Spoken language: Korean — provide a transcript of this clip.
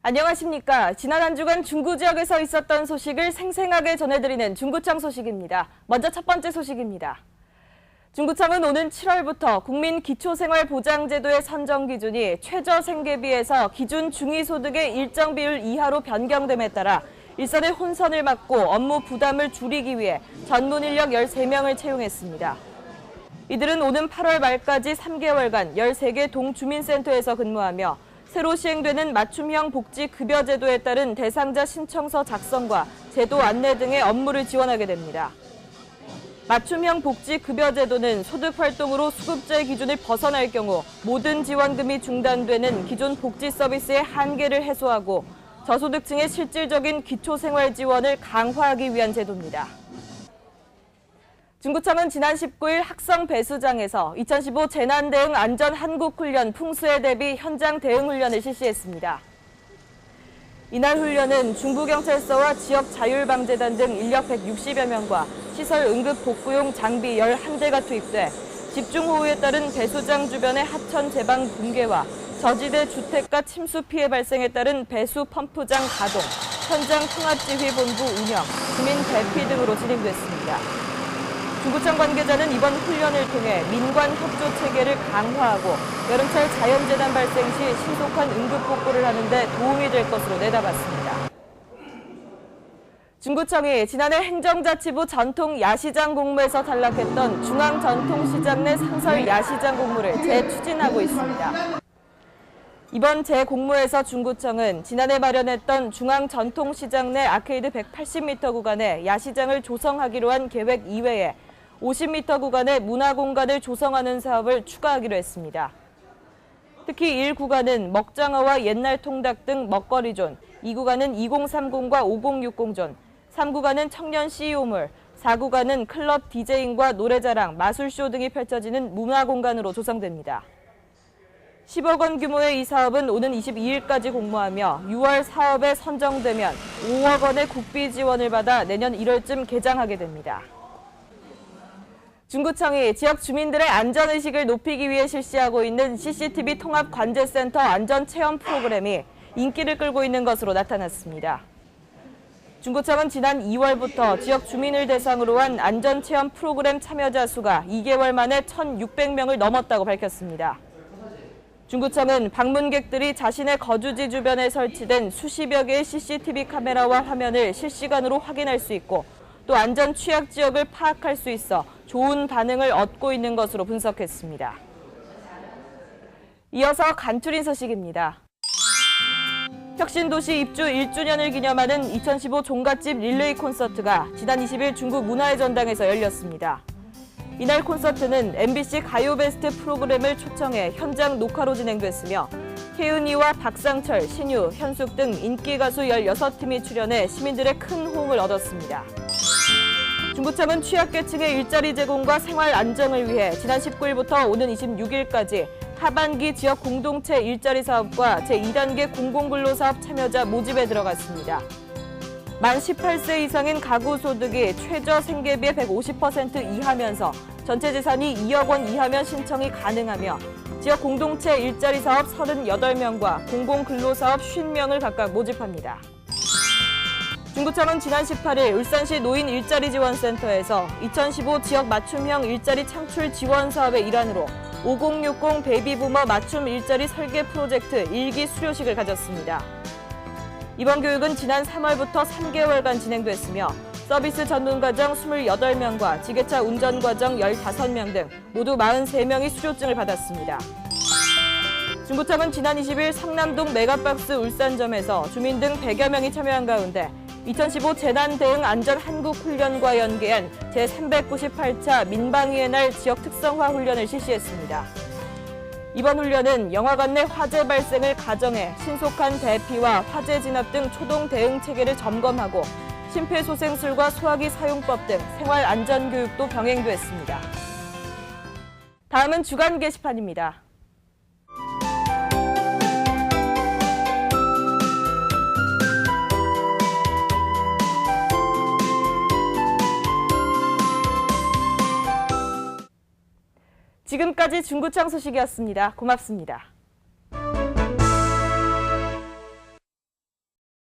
안녕하십니까. 지난 한 주간 중구 지역에서 있었던 소식을 생생하게 전해드리는 중구청 소식입니다. 먼저 첫 번째 소식입니다. 중구청은 오는 7월부터 국민기초생활보장제도의 선정 기준이 최저생계비에서 기준 중위소득의 일정 비율 이하로 변경됨에 따라 일선의 혼선을 막고 업무 부담을 줄이기 위해 전문 인력 13명을 채용했습니다. 이들은 오는 8월 말까지 3개월간 13개 동주민센터에서 근무하며 새로 시행되는 맞춤형 복지급여제도에 따른 대상자 신청서 작성과 제도 안내 등의 업무를 지원하게 됩니다. 맞춤형 복지급여제도는 소득활동으로 수급자의 기준을 벗어날 경우 모든 지원금이 중단되는 기존 복지 서비스의 한계를 해소하고 저소득층의 실질적인 기초생활 지원을 강화하기 위한 제도입니다. 중구청은 지난 19일 학성 배수장에서 2015 재난대응 안전한국훈련 풍수해 대비 현장 대응훈련을 실시했습니다. 이날 훈련은 중부경찰서와 지역자율방재단 등 인력 160여 명과 시설 응급복구용 장비 11대가 투입돼 집중호우에 따른 배수장 주변의 하천 제방 붕괴와 저지대 주택가 침수 피해 발생에 따른 배수 펌프장 가동, 현장 통합지휘본부 운영, 주민 대피 등으로 진행됐습니다. 중구청 관계자는 이번 훈련을 통해 민관 협조 체계를 강화하고 여름철 자연재난 발생 시 신속한 응급복구를 하는 데 도움이 될 것으로 내다봤습니다. 중구청이 지난해 행정자치부 전통 야시장 공모에서 탈락했던 중앙전통시장 내 상설 야시장 공모를 재추진하고 있습니다. 이번 재공모에서 중구청은 지난해 마련했던 중앙전통시장 내 아케이드 180m 구간에 야시장을 조성하기로 한 계획 이외에 50m 구간에 문화공간을 조성하는 사업을 추가하기로 했습니다. 특히 1구간은 먹장어와 옛날 통닭 등 먹거리존, 2구간은 2030과 5060존, 3구간은 청년 CEO몰, 4구간은 클럽 디제잉과 노래자랑, 마술쇼 등이 펼쳐지는 문화공간으로 조성됩니다. 10억 원 규모의 이 사업은 오는 22일까지 공모하며 6월 사업에 선정되면 5억 원의 국비 지원을 받아 내년 1월쯤 개장하게 됩니다. 중구청이 지역 주민들의 안전의식을 높이기 위해 실시하고 있는 CCTV 통합관제센터 안전체험 프로그램이 인기를 끌고 있는 것으로 나타났습니다. 중구청은 지난 2월부터 지역 주민을 대상으로 한 안전체험 프로그램 참여자 수가 2개월 만에 1,600명을 넘었다고 밝혔습니다. 중구청은 방문객들이 자신의 거주지 주변에 설치된 수십여 개의 CCTV 카메라와 화면을 실시간으로 확인할 수 있고 또 안전 취약 지역을 파악할 수 있어 좋은 반응을 얻고 있는 것으로 분석했습니다. 이어서 간추린 소식입니다. 혁신도시 입주 1주년을 기념하는 2015 종갓집 릴레이 콘서트가 지난 20일 중구 문화의 전당에서 열렸습니다. 이날 콘서트는 MBC 가요베스트 프로그램을 초청해 현장 녹화로 진행됐으며 혜은이와 박상철, 신유, 현숙 등 인기 가수 16팀이 출연해 시민들의 큰 호응을 얻었습니다. 중구청은 취약계층의 일자리 제공과 생활 안정을 위해 지난 19일부터 오는 26일까지 하반기 지역 공동체 일자리 사업과 제2단계 공공근로사업 참여자 모집에 들어갔습니다. 만 18세 이상인 가구 소득이 최저 생계비의 150% 이하면서 전체 재산이 2억 원 이하면 신청이 가능하며 지역 공동체 일자리 사업 38명과 공공근로사업 50명을 각각 모집합니다. 중구청은 지난 18일 울산시 노인 일자리 지원센터에서 2015 지역 맞춤형 일자리 창출 지원 사업의 일환으로 5060 베이비부머 맞춤 일자리 설계 프로젝트 1기 수료식을 가졌습니다. 이번 교육은 지난 3월부터 3개월간 진행됐으며 서비스 전문과정 28명과 지게차 운전과정 15명 등 모두 43명이 수료증을 받았습니다. 중구청은 지난 20일 성남동 메가박스 울산점에서 주민 등 100여 명이 참여한 가운데 2015 재난대응 안전한국훈련과 연계한 제398차 민방위의 날 지역 특성화 훈련을 실시했습니다. 이번 훈련은 영화관 내 화재 발생을 가정해 신속한 대피와 화재 진압 등 초동 대응 체계를 점검하고 심폐소생술과 소화기 사용법 등 생활 안전 교육도 병행됐습니다. 다음은 주간 게시판입니다. 지금까지 중구청 소식이었습니다. 고맙습니다.